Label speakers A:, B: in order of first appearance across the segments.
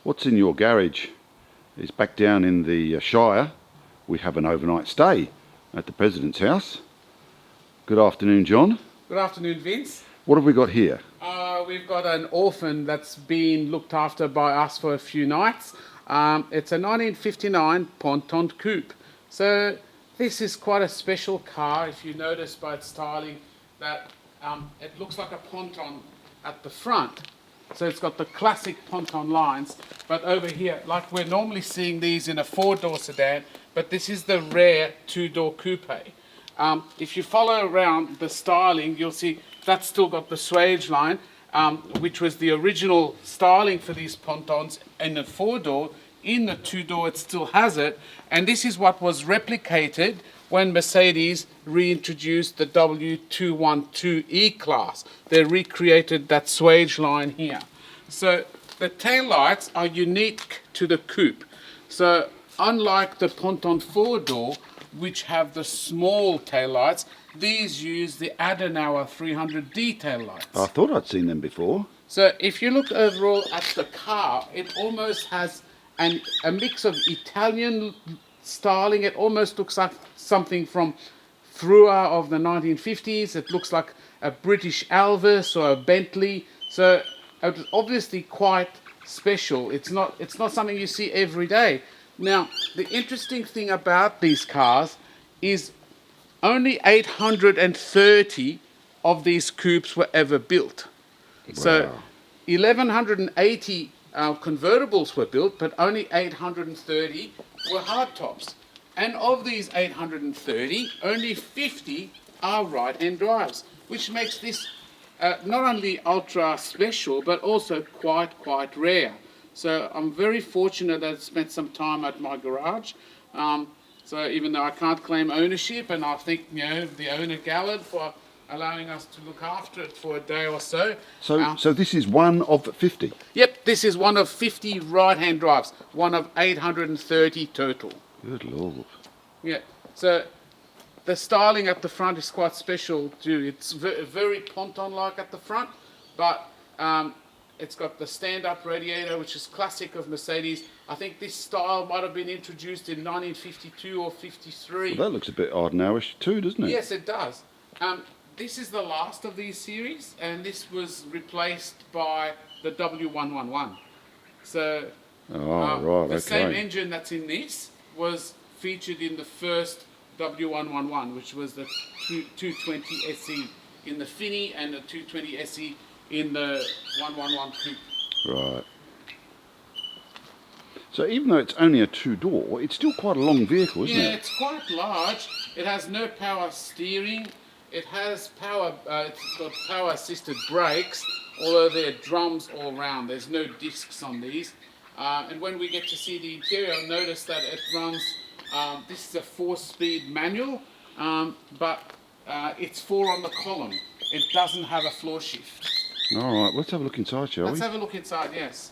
A: What's in your garage is back down in the Shire. We have an overnight stay at the President's house. Good afternoon, John.
B: Good afternoon, Vince.
A: What have we got here?
B: We've got an orphan that's been looked after by us for a few nights. It's a 1959 Ponton Coupe. So this is quite a special car. If you notice by its styling that it looks like a Ponton at the front. So it's got the classic Ponton lines, but over here, like we're normally seeing these in a 4-door sedan, but this is the rare 2-door coupe. If you follow around the styling, you'll see that's still got the swage line, which was the original styling for these Pontons in the 4-door. In the 2-door, it still has it, and this is what was replicated when Mercedes reintroduced the W212 E-Class. They recreated that swage line here. So the tail lights are unique to the coupe. So unlike the Ponton 4-door, which have the small tail lights, these use the Adenauer 300D tail lights.
A: I thought I'd seen them before.
B: So if you look overall at the car, it almost has a mix of Italian styling. It almost looks like something from Frua of the 1950s. It looks like a British Elvis or a Bentley. So it's obviously quite special. It's not something you see every day. Now, the interesting thing about these cars is only 830 of these coupes were ever built. Wow. So 1,180 convertibles were built, but only 830 were hardtops. And of these 830, only 50 are right-hand drives, which makes this not only ultra special, but also quite rare. So I'm very fortunate that I spent some time at my garage. So even though I can't claim ownership, and I thank the owner Gallard for allowing us to look after it for a day or so.
A: So this is one of 50?
B: Yep, this is one of 50 right-hand drives, one of 830 total.
A: Good Lord.
B: Yeah, so the styling at the front is quite special too. It's very Ponton-like at the front, but it's got the stand-up radiator, which is classic of Mercedes. I think this style might have been introduced in 1952 or 53.
A: Well, that looks a bit Ardenourish too, doesn't it?
B: Yes, it does. This is the last of these series, and this was replaced by the W111. So the same engine that's in this was featured in the first W111, which was the 220 SE in the Finny and the 220 SE in the 111 Coupe.
A: Right. So even though it's only a 2-door, it's still quite a long vehicle, isn't it?
B: Yeah, it's quite large. It has no power steering. It has it's got power assisted brakes, although there are drums all around. There's no discs on these. And when we get to see the interior, notice that it runs, this is a 4-speed manual, but it's 4 on the column. It doesn't have a floor shift.
A: All right, let's have a look inside, shall we?
B: Let's have a look inside, yes.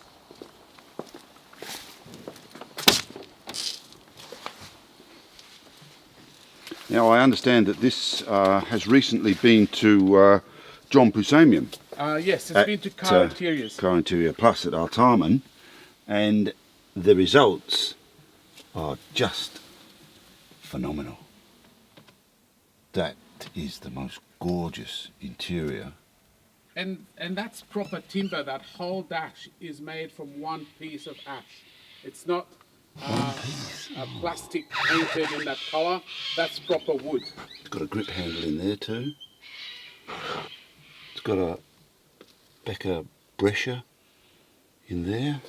A: Now, I understand that this has recently been to John Pusamian.
B: Yes, it's been to Car Interiors.
A: Car Interior Plus at Artarmon, and the results are just phenomenal. That is the most gorgeous interior.
B: And that's proper timber. That whole dash is made from one piece of ash. It's not a plastic painted in that colour. That's proper wood.
A: It's got a grip handle in there too. It's got a Becker Brescia in there.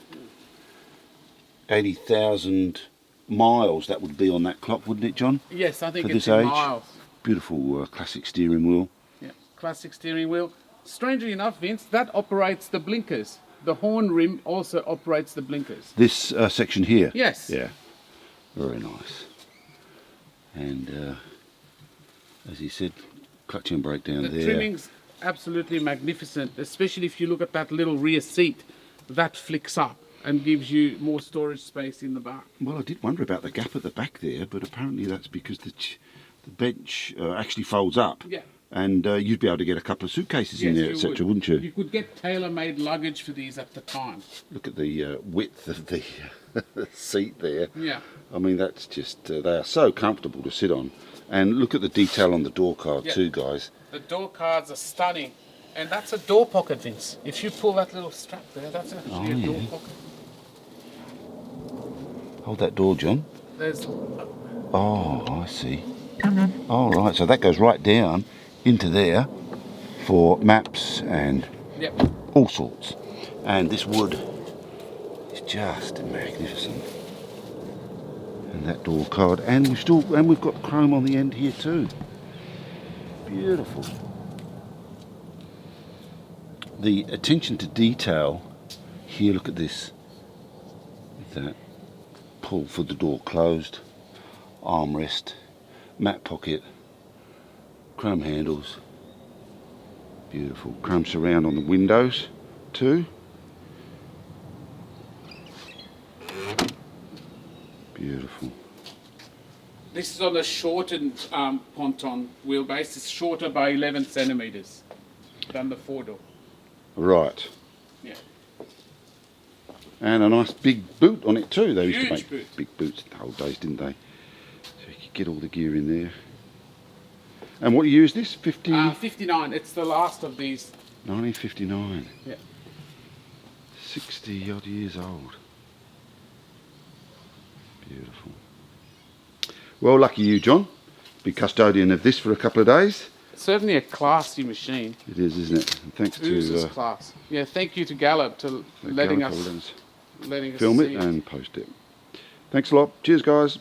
A: 80,000 miles that would be on that clock, wouldn't it, John?
B: Yes, I think
A: for
B: it's
A: this age.
B: miles.
A: Beautiful classic steering wheel.
B: Yeah, classic steering wheel. Strangely enough, Vince, that operates the blinkers. The horn rim also operates the blinkers.
A: This section here?
B: Yes.
A: Yeah, very nice. And as he said, clutch and brake down there.
B: The trimming's absolutely magnificent, especially if you look at that little rear seat. That flicks up and gives you more storage space in the back.
A: Well, I did wonder about the gap at the back there, but apparently that's because the bench actually folds up.
B: Yeah.
A: And you'd be able to get a couple of suitcases in there,
B: you
A: etc.,
B: would.
A: wouldn't you?
B: You could get tailor-made luggage for these at the time.
A: Look at the width of the seat there.
B: Yeah.
A: I mean, that's just, they are so comfortable to sit on. And look at the detail on the door card too, guys.
B: The door cards are stunning. And that's a door pocket, Vince. If you pull that little strap there, that's actually a door pocket.
A: Hold that door, John.
B: There's
A: Oh, I see. All right, so that goes right down into there for maps and all sorts. And this wood is just magnificent. And that door card, and we've got chrome on the end here too. Beautiful. The attention to detail here. Look at this. With that pull for the door closed, armrest, mat pocket, chrome handles. Beautiful. Chrome surround on the windows too. Beautiful.
B: This is on the shortened ponton wheelbase. It's shorter by 11 centimeters than the 4-door.
A: Right.
B: Yeah.
A: And a nice big boot on it too. They used to
B: Huge
A: make
B: boot.
A: big boots in the old days, didn't they? So you could get all the gear in there. And what year is this?
B: 59. It's the last of these.
A: 1959.
B: Yeah.
A: 60 odd years old. Beautiful. Well, lucky you, John. Be custodian of this for a couple of days.
B: Certainly a classy machine.
A: It is, isn't it? And thanks
B: Oozes
A: to
B: class. Yeah, thank you to Gallup to letting us
A: film
B: see
A: it and post it. Thanks a lot. Cheers, guys.